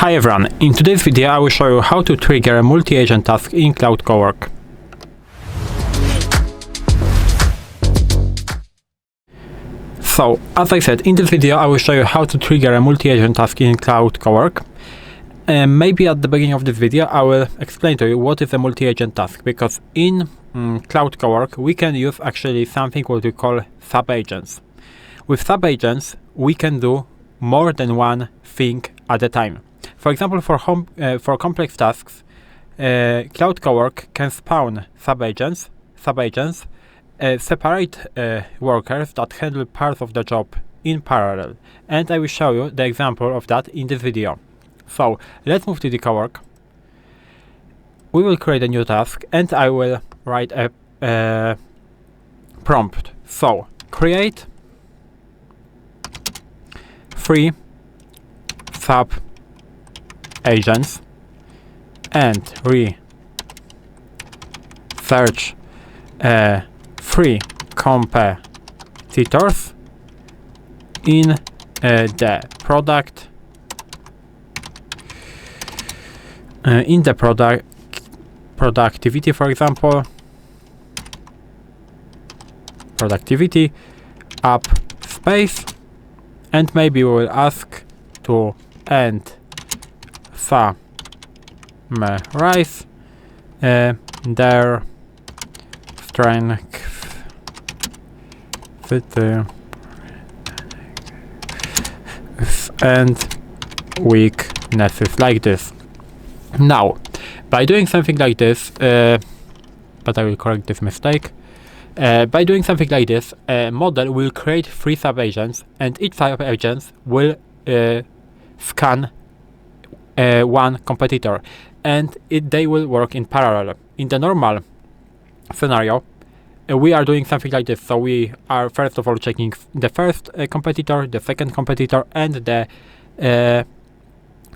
Hi everyone, in today's video I will show you how to trigger a multi-agent task in Claude Cowork. So, as I said, in this video I will show you how to trigger a multi-agent task in Claude Cowork. Maybe at the beginning of this video I will explain to you what is a multi-agent task, because in Claude Cowork we can use actually something what we call subagents. With subagents we can do more than one thing at a time. For example, for complex tasks, Claude Cowork can spawn subagents, separate workers that handle parts of the job in parallel, and I will show you the example of that in this video. So let's move to the Cowork. We will create a new task and I will write a prompt. So create 3 sub-agents and search 3 competitors in the productivity, for example, productivity up space, and maybe we will ask to end summarize their strengths and weaknesses, like this. Now, by doing something like this, but I will correct this mistake. By doing something like this, a model will create 3 subagents, and each subagent will scan one competitor, and they will work in parallel. In the normal scenario, we are doing something like this. So we are first of all checking the first competitor, the second competitor, and the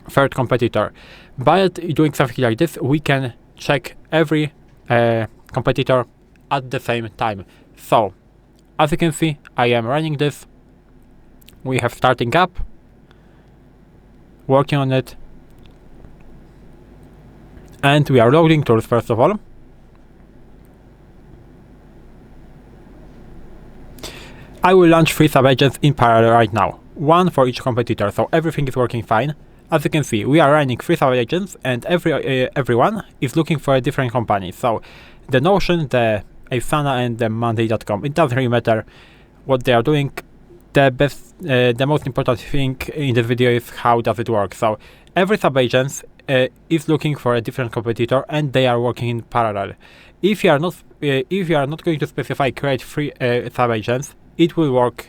third competitor. By doing something like this, we can check every competitor at the same time. So, as you can see, I am running this. We have starting up, working on it, and we are loading tools first of all. I will launch 3 subagents in parallel right now, 1 for each competitor, so everything is working fine. As you can see, we are running 3 subagents, and everyone is looking for a different company. So the Notion, the Asana, and the Monday.com, it doesn't really matter what they are doing. The most important thing in this video is how does it work. So every subagent is looking for a different competitor, and they are working in parallel. If you are not going to specify create 3 subagents, it will work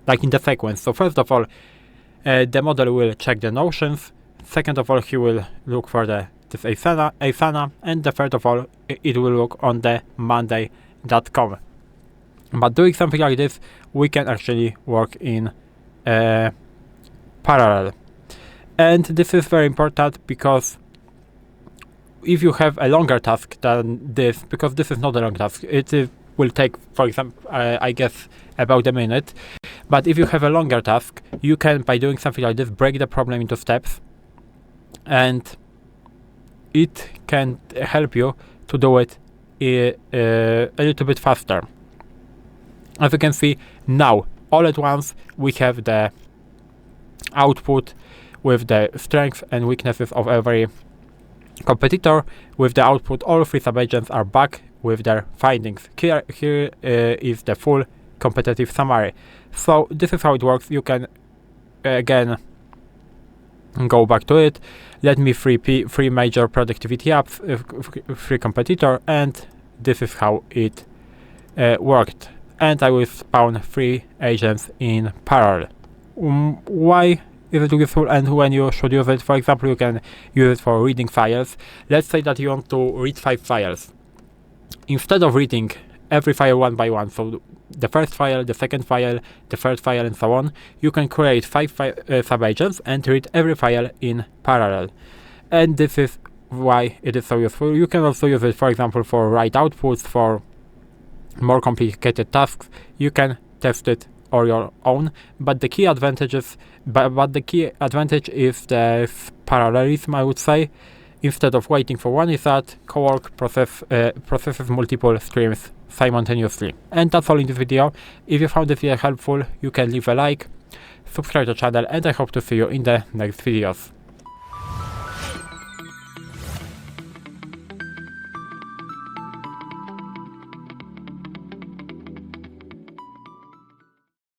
like in the sequence. So first of all, the model will check the notions. Second of all, he will look for this Asana, and the third of all, it will look on the Monday.com. But doing something like this, we can actually work in parallel. And this is very important, because if you have a longer task than this, because this is not a long task, it will take, for example, I guess about a minute. But if you have a longer task, you can, by doing something like this, break the problem into steps, and it can help you to do it a little bit faster. As you can see now, all at once we have the output with the strengths and weaknesses of every competitor. With the output, all 3 subagents are back with their findings. Here is the full competitive summary. So this is how it works. You can again go back to it. Let me 3 major productivity apps, 3 competitor, and this is how it worked. And I will spawn 3 agents in parallel. Why is it useful and when you should use it? For example, you can use it for reading files. Let's say that you want to read 5 files. Instead of reading every file one by one, so the first file, the second file, the third file, and so on, you can create 5 subagents and read every file in parallel. And this is why it is so useful. You can also use it, for example, for write outputs, for more complicated tasks. You can test it or your own, but the key advantage is the parallelism, I would say. Instead of waiting for one, is that Cowork processes multiple streams simultaneously. And that's all in this video. If you found this video helpful, you can leave a like, subscribe to the channel, and I hope to see you in the next videos.